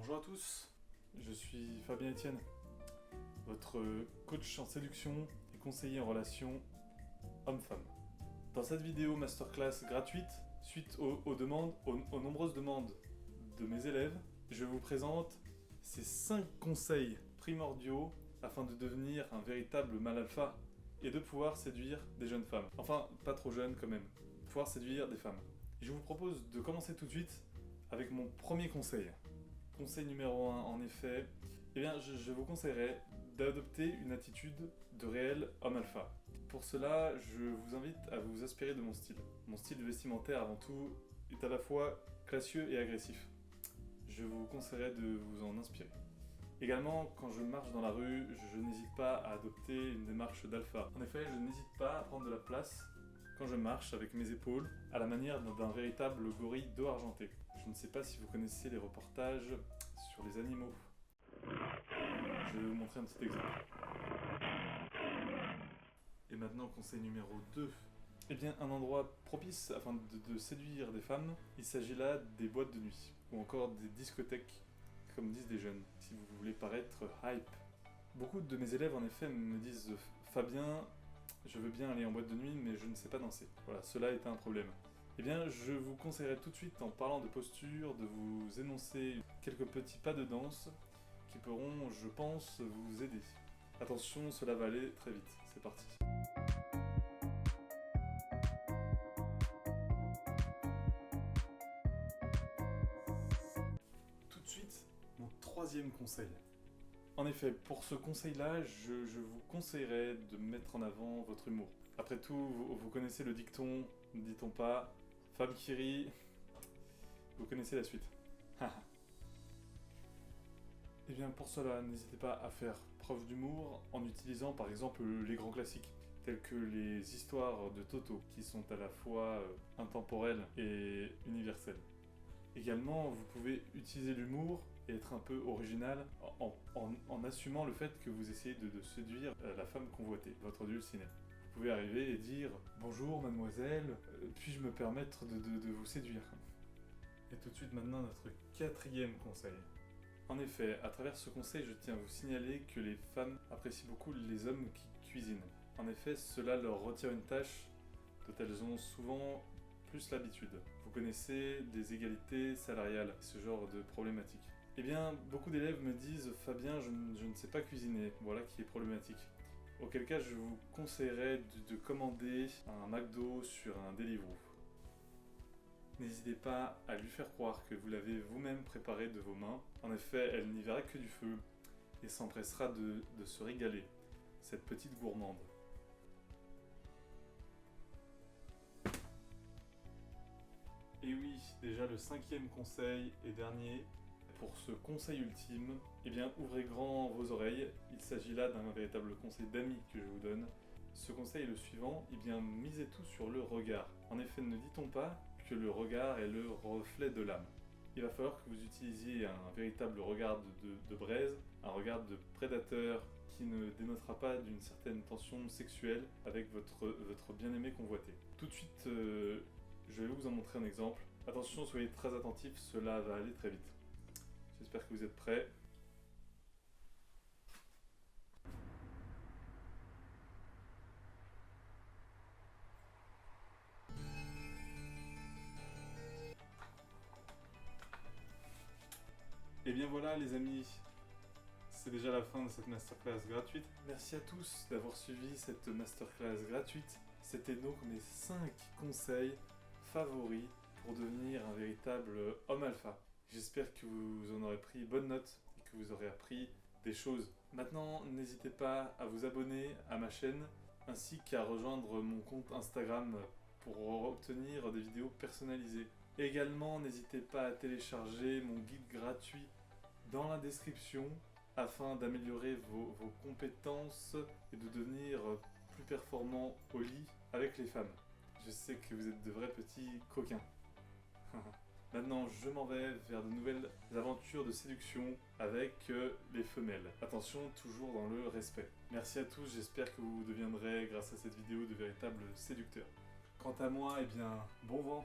Bonjour à tous, je suis Fabien Etienne, votre coach en séduction et conseiller en relation homme-femme. Dans cette vidéo masterclass gratuite, suite aux nombreuses demandes de mes élèves, je vous présente ces 5 conseils primordiaux afin de devenir un véritable mâle alpha et de pouvoir séduire des jeunes femmes. Enfin, pas trop jeunes quand même, pouvoir séduire des femmes. Je vous propose de commencer tout de suite avec mon premier conseil. Conseil numéro 1, en effet, je vous conseillerais d'adopter une attitude de réel homme alpha. Pour cela, je vous invite à vous inspirer de mon style. Mon style vestimentaire, avant tout, est à la fois classieux et agressif. Je vous conseillerais de vous en inspirer. Également, quand je marche dans la rue, je n'hésite pas à adopter une démarche d'alpha. En effet, je n'hésite pas à prendre de la place quand je marche avec mes épaules, à la manière d'un véritable gorille dos argenté. Je ne sais pas si vous connaissez les reportages sur les animaux. Je vais vous montrer un petit exemple. Et maintenant, conseil numéro 2. Un endroit propice afin de séduire des femmes, il s'agit là des boîtes de nuit, ou encore des discothèques, comme disent des jeunes, si vous voulez paraître hype. Beaucoup de mes élèves, en effet, me disent « Fabien, je veux bien aller en boîte de nuit, mais je ne sais pas danser. » Voilà, cela est un problème. Je vous conseillerais tout de suite, en parlant de posture, de vous énoncer quelques petits pas de danse qui pourront, je pense, vous aider. Attention, cela va aller très vite. C'est parti. Tout de suite, mon troisième conseil. En effet, pour ce conseil-là, je vous conseillerais de mettre en avant votre humour. Après tout, vous connaissez le dicton, ne dit-on pas, femme qui rit, vous connaissez la suite. Pour cela, n'hésitez pas à faire preuve d'humour en utilisant par exemple les grands classiques, tels que les histoires de Toto, qui sont à la fois intemporelles et universelles. Également, vous pouvez utiliser l'humour et être un peu original en assumant le fait que vous essayez de séduire la femme convoitée, votre dulcinée. Vous pouvez arriver et dire « Bonjour mademoiselle, puis-je me permettre de vous séduire ?» Et tout de suite maintenant notre quatrième conseil. En effet, à travers ce conseil, je tiens à vous signaler que les femmes apprécient beaucoup les hommes qui cuisinent. En effet, cela leur retire une tâche dont elles ont souvent plus l'habitude. Vous connaissez des égalités salariales, ce genre de problématiques. Beaucoup d'élèves me disent « Fabien, je ne sais pas cuisiner, voilà qui est problématique ». Auquel cas, je vous conseillerais de commander un McDo sur un Deliveroo. N'hésitez pas à lui faire croire que vous l'avez vous-même préparé de vos mains. En effet, elle n'y verra que du feu et s'empressera de se régaler, cette petite gourmande. Et oui, déjà le 5e conseil et dernier. Pour ce conseil ultime, ouvrez grand vos oreilles. Il s'agit là d'un véritable conseil d'ami que je vous donne. Ce conseil est le suivant, misez tout sur le regard. En effet, ne dit-on pas que le regard est le reflet de l'âme. Il va falloir que vous utilisiez un véritable regard de braise, un regard de prédateur qui ne dénotera pas d'une certaine tension sexuelle avec votre bien-aimé convoité. Tout de suite, je vais vous en montrer un exemple. Attention, soyez très attentifs, cela va aller très vite. J'espère que vous êtes prêts. Voilà les amis, c'est déjà la fin de cette masterclass gratuite. Merci à tous d'avoir suivi cette masterclass gratuite. C'était donc mes 5 conseils favoris pour devenir un véritable homme alpha. J'espère que vous en aurez pris bonne note et que vous aurez appris des choses. Maintenant, n'hésitez pas à vous abonner à ma chaîne ainsi qu'à rejoindre mon compte Instagram pour obtenir des vidéos personnalisées. Également, n'hésitez pas à télécharger mon guide gratuit dans la description afin d'améliorer vos compétences et de devenir plus performant au lit avec les femmes. Je sais que vous êtes de vrais petits coquins. Maintenant, je m'en vais vers de nouvelles aventures de séduction avec les femelles. Attention, toujours dans le respect. Merci à tous, j'espère que vous deviendrez, grâce à cette vidéo, de véritables séducteurs. Quant à moi, bon vent!